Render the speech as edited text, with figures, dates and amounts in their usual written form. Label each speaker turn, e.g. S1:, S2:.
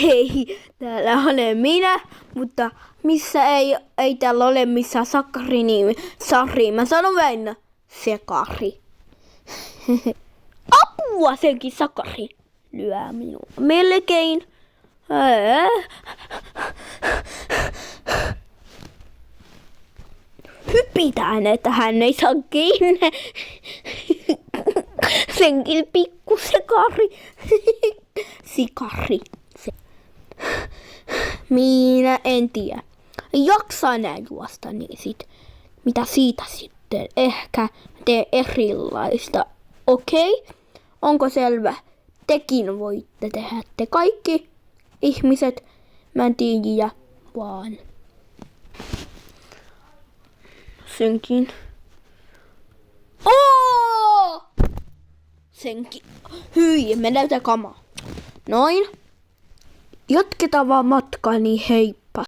S1: Hei, täällä olen minä, mutta missä ei täällä ole missään Sakari, niin Sari. Mä sanon aina Sekari. Apua, senkin Sakari lyö minua melkein. Hypitään, että hän ei saa kiinni. Senkin pikku sekari. Sikari. Minä en tiedä. Jaksaa nää juosta, niin sit mitä siitä sitten? Ehkä tee erilaista. Okei? Onko selvä? Tekin voitte tehdä. Te kaikki ihmiset. Mä en tiedä vaan. Senkin. Senkin. Hyi, me näytää kamaa. Noin. Jatketaan vaan matkaa, niin heippa.